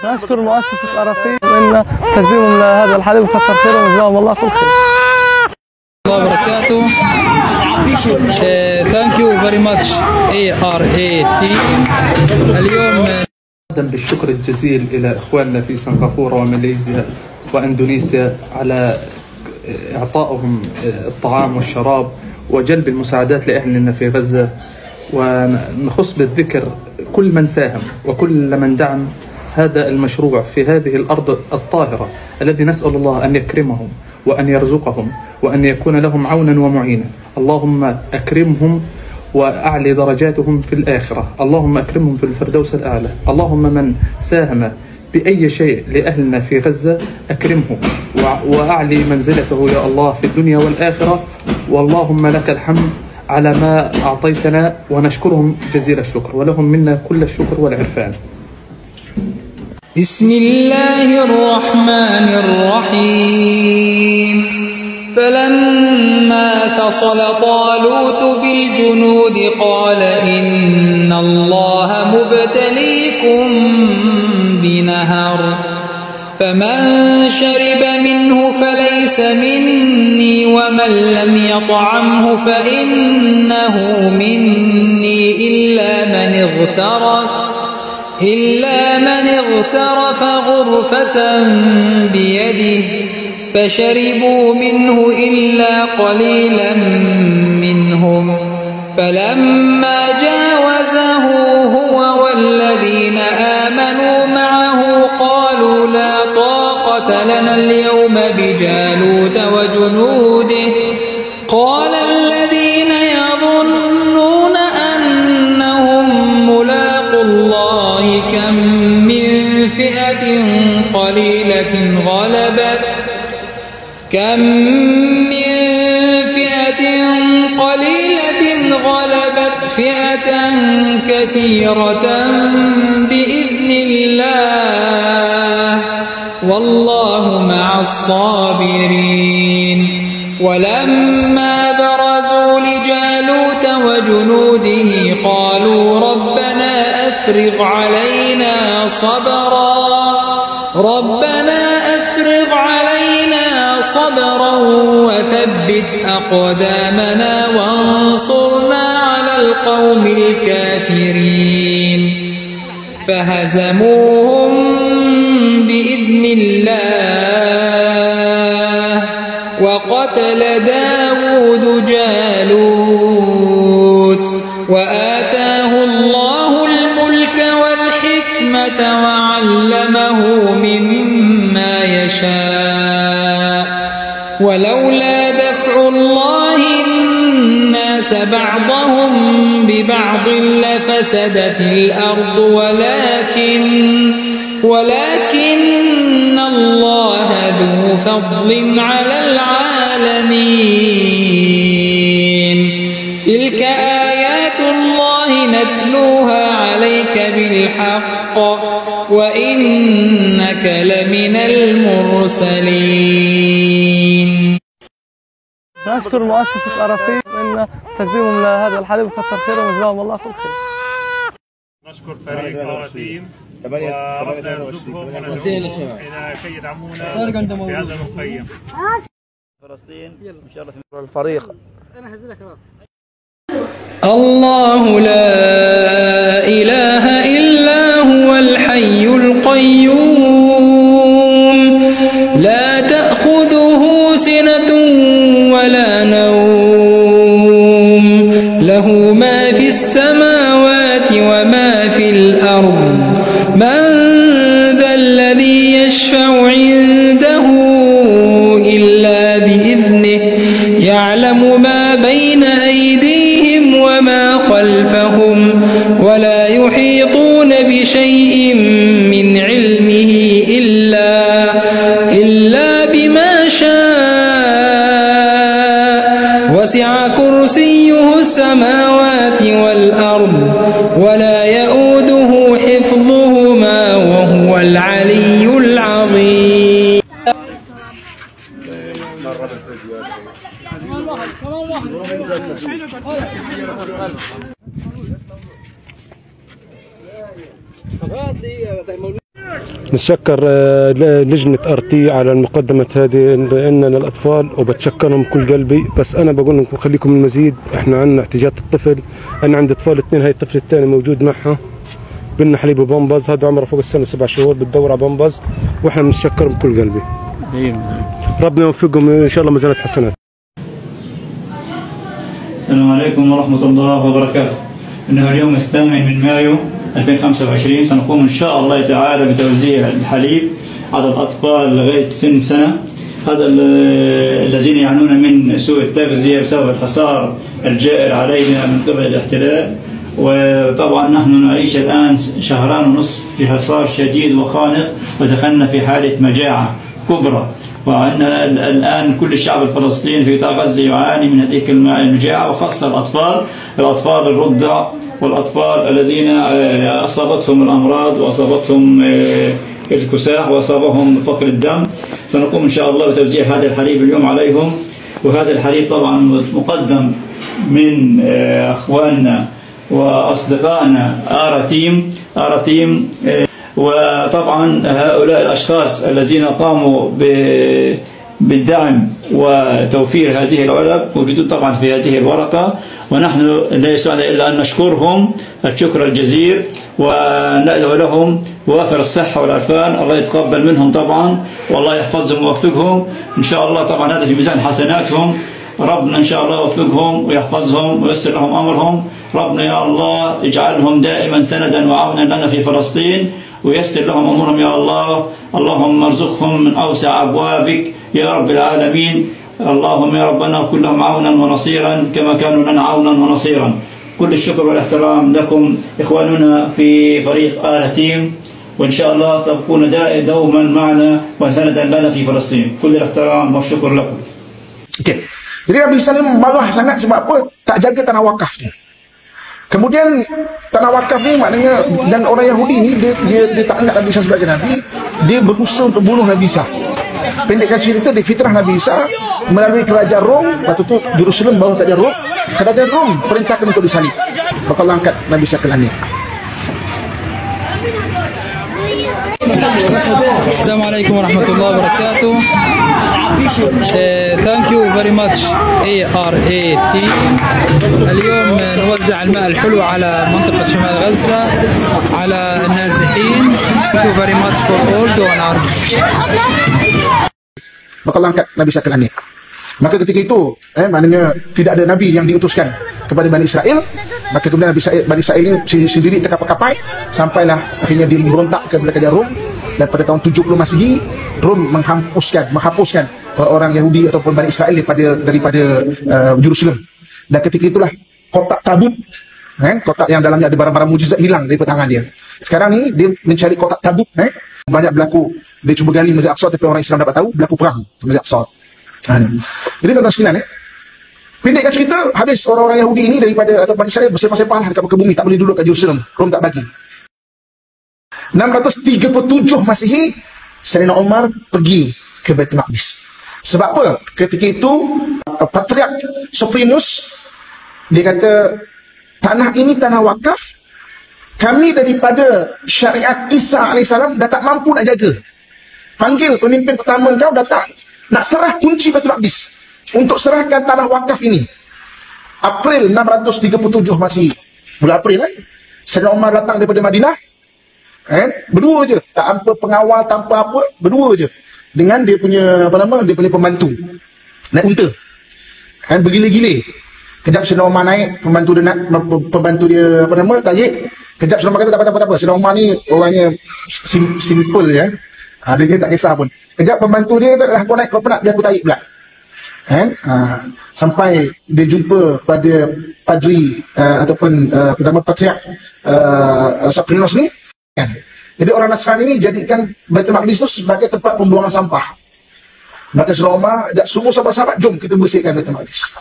نشكر مؤسسة أرافيل من تقديمهم لهذا الحليب وكثر خيرهم وجزاهم الله كل خير. الله وبركاته. Thank you very much ARAT. اليوم بالشكر الجزيل إلى إخواننا في سنغافورة وماليزيا وأندونيسيا على إعطائهم الطعام والشراب وجلب المساعدات لأهلنا في غزة، ونخص بالذكر كل من ساهم وكل من دعم هذا المشروع في هذه الأرض الطاهرة الذي نسأل الله أن يكرمهم وأن يرزقهم وأن يكون لهم عونا ومعينا. اللهم أكرمهم وأعلي درجاتهم في الآخرة، اللهم أكرمهم في الفردوس الأعلى. اللهم من ساهم بأي شيء لأهلنا في غزة أكرمه وأعلي منزلته يا الله في الدنيا والآخرة، واللهم لك الحمد على ما أعطيتنا، ونشكرهم جزيل الشكر ولهم منا كل الشكر والعرفان. بسم الله الرحمن الرحيم. فلما فصل طالوت بالجنود قال إن الله مبتليكم بنهر فمن شرب منه فليس مني ومن لم يطعمه فإنه مني إلا من اغترف غرفة بيده فشربوا منه إلا قليلا منهم، فلما جاوزه هو والذين آمنوا معه قالوا لا طاقة لنا اليوم بجالوت وجنوده. قال الذين يظنون أنهم ملاقو الله كم من فئة قليلة غلبت فئة كثيرة بإذن الله والله مع الصابرين. ولما برزوا لجالوت وجنوده قالوا ربنا أفرغ علينا صبرا وثبت أقدامنا وانصرنا على القوم الكافرين. فهزموهم بإذن الله وقتل داود جالوت وآتاه الله الملك والحكمة وعلمه مما يشاء. ولولا دفع الله الناس بعضهم ببعض لفسدت الأرض ولكن الله ذو فضل على العالمين. تلك آيات الله نتلوها عليك بالحق وإنك لمن المرسلين. نشكر مؤسسة أرافيل من تقديمهم لهذا الحليب وكثر خيرهم وجزاهم الله كل خير. نشكر فريق أرافيل وربنا يرزقهم وندعوهم إلى كي يدعمونا في هذا المخيم. فلسطين إن شاء الله في الفريق. الله لا إله إلا هو الحي القيوم لا تأخذه سنة ولا نوم له ما في السماوات وما في الأرض من ذا الذي يشفع عنده إلا بإذنه يعلم ما بين أيديهم وما خلفهم ولا يحيطون بشيء من علمه إلا بما شاء وسع كرسيه السماوات والأرض ولا يؤوده حفظهما وهو العلي العظيم. نتشكر لجنة RT على المقدمة هذه لأننا الأطفال وبتشكرهم كل قلبي. بس أنا بقول لكم خليكم المزيد، إحنا عندنا احتياجات الطفل. أنا عندي أطفال 2، هاي الطفل الثاني موجود معها بنا حليب وبامبز، هذا عمره فوق السنة 7 شهور بتدور على بامبز، وإحنا بنتشكرهم بكل قلبي. ربنا يوفقهم إن شاء الله ميزانات حسنات. السلام عليكم ورحمة الله وبركاته. إنه اليوم 8 من مايو 2025 سنقوم إن شاء الله تعالى بتوزيع الحليب على الأطفال لغاية سن سنة، هذا الذين يعانون من سوء التغذية بسبب الحصار الجائر علينا من قبل الاحتلال. وطبعا نحن نعيش الآن 2.5 شهر في حصار شديد وخانق، ودخلنا في حالة مجاعة كبرى، وأن الآن كل الشعب الفلسطيني في قطاع غزة يعاني من هذه المجاعة، وخاصة الأطفال الرضع والأطفال الذين أصابتهم الأمراض وأصابتهم الكساح وأصابهم فقر الدم. سنقوم إن شاء الله بتوزيع هذا الحليب اليوم عليهم. وهذا الحليب طبعا مقدم من أخواننا وأصدقائنا آراتيم. وطبعا هؤلاء الأشخاص الذين قاموا بالدعم وتوفير هذه العلب موجودون طبعا في هذه الورقة، ونحن لا يسعنا إلا أن نشكرهم الشكر الجزيل وندعو لهم بوافر الصحة والعافية. الله يتقبل منهم طبعا، والله يحفظهم ويوفقهم إن شاء الله. طبعا هذا في ميزان حسناتهم، ربنا إن شاء الله يوفقهم ويحفظهم وييسر لهم أمرهم. ربنا يا الله يجعلهم دائما سندا وعونا لنا في فلسطين، ويسر لهم أمورهم يا الله. اللهم ارزقهم من أوسع أبوابك يا رب العالمين. اللهم يا ربنا كن لهم عونا ونصيرا كما كانوا لنا عونا ونصيرا. كل الشكر والاحترام لكم إخواننا في فريق آراتيم، وإن شاء الله تبقون دوما معنا وسندا لنا في فلسطين. كل الاحترام والشكر لكم. Jadi Nabi Salim marah sangat sebab apa? Tak jaga tanah wakaf ni. Kemudian tanah wakaf ni maknanya, dan orang Yahudi ni dia tak anggap Nabi Isa sebagai Nabi. Dia berusaha untuk bunuh Nabi Isa. Pendekkan cerita, dia fitrah Nabi Isa melalui kerajaan Rom. Waktu tu Jerusalem bawah kerajaan Rom. Kerajaan Rom perintahkan untuk disalib. Maka Allah angkat Nabi Isa ke langit. Assalamualaikum warahmatullahi wabarakatuh. Thank you very much ARAT. اليوم نوزع الماء الحلو على منطقة شمال غزة على النازحين. Thank you very much for all donors. Maka Allah angkat Nabi Isa ke langit. Maka ketika itu maknanya tidak ada Nabi yang diutuskan kepada Bani Israel. Maka kemudian Bani Israel ini sendiri terkapai-kapai, sampailah akhirnya dia berontak ke kerajaan Rom. Dan pada tahun 70 Masihi, Rom menghapuskan orang Yahudi ataupun Bani Israel daripada Jerusalem. Dan ketika itulah kotak tabut, kotak yang dalamnya ada barang-barang mujizat hilang dari tangan dia. Sekarang ni dia mencari kotak tabut. Banyak berlaku, dia cuba gali Masjid Aqsa, tapi orang Islam dapat tahu berlaku perang Masjid Aqsa. Jadi tuan-tuan sekalian, pendekkan cerita, habis orang-orang Yahudi ini daripada atau Bani Israel bersepah-sepah lah dekat muka bumi, tak boleh duduk kat Jerusalem. Rom tak bagi. 637 Masihi, Sayyidina Umar pergi ke Baitul Maqdis. Sebab apa? Ketika itu Patriark Soprinus dia kata, tanah ini tanah wakaf, kami daripada syariat Isa AS dah tak mampu nak jaga. Panggil pemimpin pertama kau datang nak serah kunci Baitul Maqdis untuk serahkan tanah wakaf ini. April 637 Masihi, bulan April Sayyidina Umar datang daripada Madinah, berdua je, tak tanpa pengawal, tanpa apa, berdua je dengan dia punya dia punya pembantu naik unta, bergile-gile. Kejap Sayyidina Umar naik, pembantu dia tarik. Kejap Sayyidina Umar kata tak apa-apa, Sayyidina Umar ni orangnya simple je, dia tak kisah pun. Kejap pembantu dia kata, kau naik, kau penat, biar aku tarik pula. Sampai dia jumpa pada padri ataupun pertama Patriark Soprinus ni. Jadi orang Nasrani ini jadikan Baitul Maqdis itu sebagai tempat pembuangan sampah. Maka Sayyidina Umar ajak semua sahabat-sahabat, jom kita bersihkan Baitul Maqdis.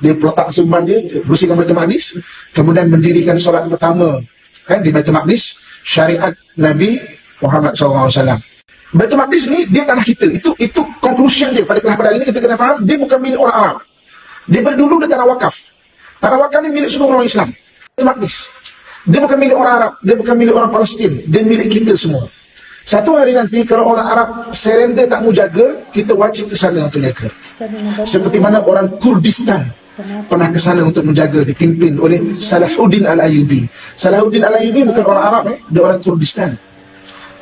Dia letak sumban dia, bersihkan Baitul Maqdis, kemudian mendirikan solat pertama di Baitul Maqdis, syariat Nabi Muhammad SAW. Baitul Maqdis ni dia tanah kita. Itu conclusion dia pada kelas pada ini, kita kena faham dia bukan milik orang Arab. Dia berdulu dia tanah wakaf. Tanah wakaf ni milik seluruh orang Islam. Baitul Maqdis dia bukan milik orang Arab, dia bukan milik orang Palestin, dia milik kita semua. Satu hari nanti kalau orang Arab surrender tak mau jaga, kita wajib ke sana untuk jaga. Seperti mana orang Kurdistan pernah ke sana untuk menjaga, dipimpin oleh Salahuddin Al-Ayyubi. Salahuddin Al-Ayyubi bukan orang Arab, dia orang Kurdistan.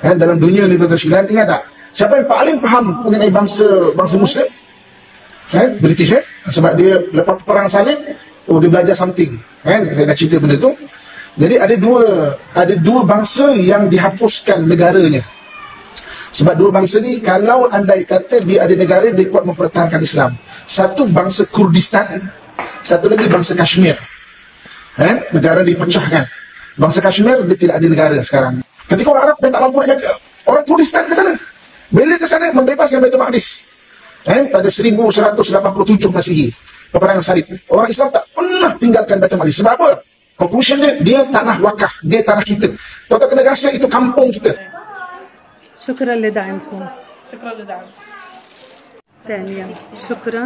Dalam dunia ni tuan-tuan sekalian, ingat tak? Siapa yang paling faham mengenai bangsa Muslim? British, sebab dia lepas perang salib, dia belajar something. Saya dah cerita benda tu. Jadi ada dua bangsa yang dihapuskan negaranya. Sebab dua bangsa ni, kalau andai kata dia ada negara, dia kuat mempertahankan Islam. Satu bangsa Kurdistan, satu lagi bangsa Kashmir. Negara dipecahkan. Bangsa Kashmir dia tidak ada negara sekarang. Ketika orang Arab dia tak mampu nak jaga, orang Kurdistan ke sana. Bila ke sana membebaskan Baitul Maqdis. Pada 1187 Masihi, peperangan salib. Orang Islam tak pernah tinggalkan Baitul Maqdis. Sebab apa? Conclusion dia tanah wakaf, dia tanah kita. Tuan-tuan kena rasa itu kampung kita. شكرا لدعمكم. شكرا لدعمكم. ثانيا شكرا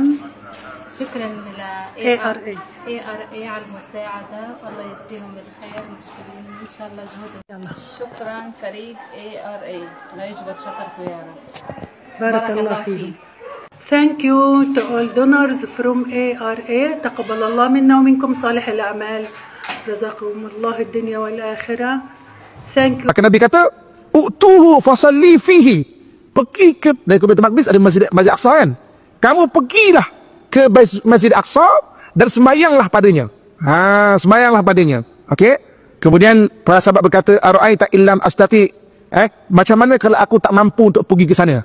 ل ARA على المساعدة، والله يجزيهم بالخير، مشكورين إن شاء الله جهودهم. شكرا فريق ARA، لا يجبر خطرك يا رب. بارك الله فيك. Thank you to all donors from ARA. تقبل الله منا ومنكم صالح الأعمال. رزقكم الله الدنيا والآخرة. Thank you. Nabi kata, "Utuhu fasalli fihi." Pergi ke dari Baitul Maqdis ada Masjid Aqsa kan? Kamu pergilah ke Masjid Aqsa dan sembahyanglah padanya. Sembahyanglah padanya. Okey? Kemudian para sahabat berkata, "Ara'aita illam astati?" Macam mana kalau aku tak mampu untuk pergi ke sana?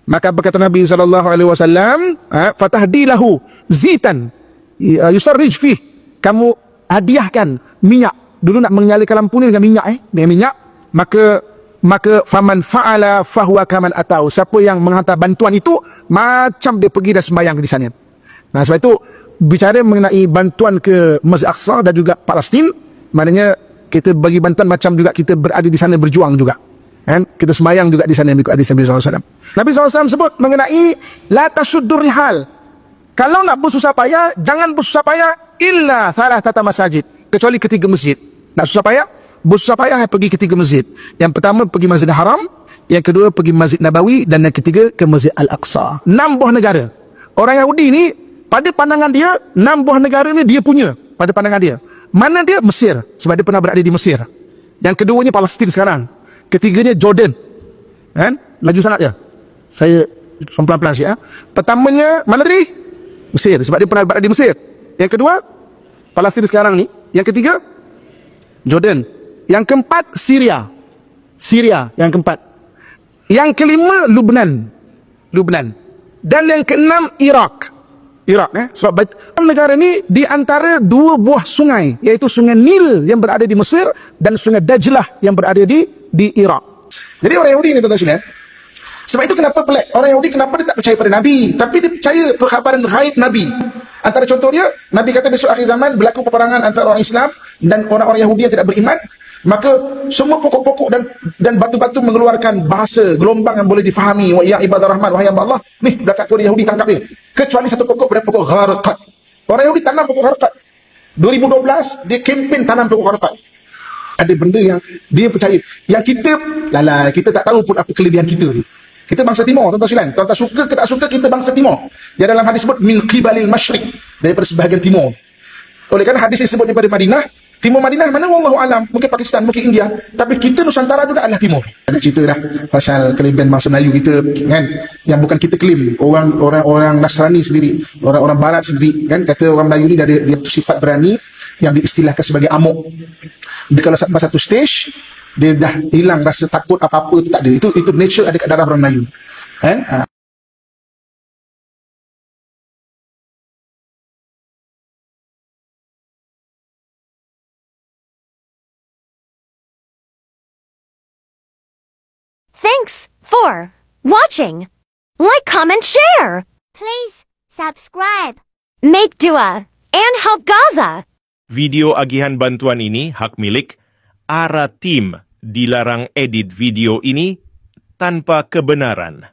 Maka berkata Nabi SAW, "Fatahdilahu zitan yusarrij fih." Kamu hadiahkan minyak. Dulu nak menyalakan lampu ni dengan minyak, dengan minyak. Maka faman fa'ala fahuwa kaman atau, siapa yang menghantar bantuan itu macam dia pergi dan sembahyang di sana. Nah, sebab itu bicara mengenai bantuan ke Masjid Aqsa dan juga Palestin, maknanya kita bagi bantuan macam juga kita berada di sana berjuang juga. Kita sembahyang juga di sana mengikut hadis Nabi SAW. Nabi SAW sebut mengenai la tasuddur rihal. Kalau nak bersusah payah, jangan bersusah payah illa thalathata masajid, kecuali ketiga masjid. Nak susah payah, bersusah payah pergi ke 3 masjid. Yang pertama pergi Masjid Haram, yang kedua pergi Masjid Nabawi, dan yang ketiga ke Masjid Al-Aqsa. 6 buah negara. Orang Yahudi ni pada pandangan dia 6 buah negara ni dia punya. Pada pandangan dia, mana dia? Mesir, sebab dia pernah berada di Mesir. Yang keduanya Palestin sekarang. Ketiganya Jordan. Laju sangat je. Saya pelan-pelan sikit. Pertamanya mana tadi? Mesir, sebab dia pernah berada di Mesir. Yang kedua Palestin sekarang ni. Yang ketiga Jordan. Yang keempat Syria yang keempat. Yang kelima Lubnan. Dan yang keenam Iraq. Sebab negara ni di antara 2 buah sungai, iaitu sungai Nil yang berada di Mesir dan sungai Dajlah yang berada di Iraq. Jadi orang Yahudi ni tuan-tuan sekalian, sebab itu kenapa pelik. Orang Yahudi kenapa dia tak percaya pada Nabi, tapi dia percaya perkhabaran ghaib Nabi. Antara contoh dia, Nabi kata besok akhir zaman berlaku peperangan antara orang Islam dan orang-orang Yahudi yang tidak beriman. Maka semua pokok-pokok dan batu-batu mengeluarkan bahasa gelombang yang boleh difahami. Wa ya ibadah rahman, wahai hamba Allah, ni belakang tu Yahudi tangkap dia. Kecuali satu pokok, berapa pokok gharqad. Orang Yahudi tanam pokok gharqad. 2012 dia kempen tanam pokok gharqad. Ada benda yang dia percaya. Yang kita tak tahu pun apa kelebihan kita ni. Kita bangsa Timur, tuan-tuan sekalian. Tuan-tuan suka ke tak suka, kita bangsa Timur. Yang dalam hadis sebut min qibalil masyriq, daripada sebahagian timur. Oleh kerana hadis disebut daripada Madinah, Timur Madinah mana wallahu alam, mungkin Pakistan, mungkin India, tapi kita Nusantara juga adalah Timur. Ada cerita dah pasal kelebihan bangsa Melayu kita kan, yang bukan kita klaim, orang Nasrani sendiri, orang barat sendiri kan, kata orang Melayu ni dia sifat berani yang diistilahkan sebagai amok. Dia kalau sampai satu stage dia dah hilang rasa takut apa-apa, itu tak ada. Itu nature ada kat darah orang Melayu kan. Thanks for watching. Like, comment, share. Please subscribe. Make dua and help Gaza. Video agihan bantuan ini hak milik ARA Team. Dilarang edit video ini tanpa kebenaran.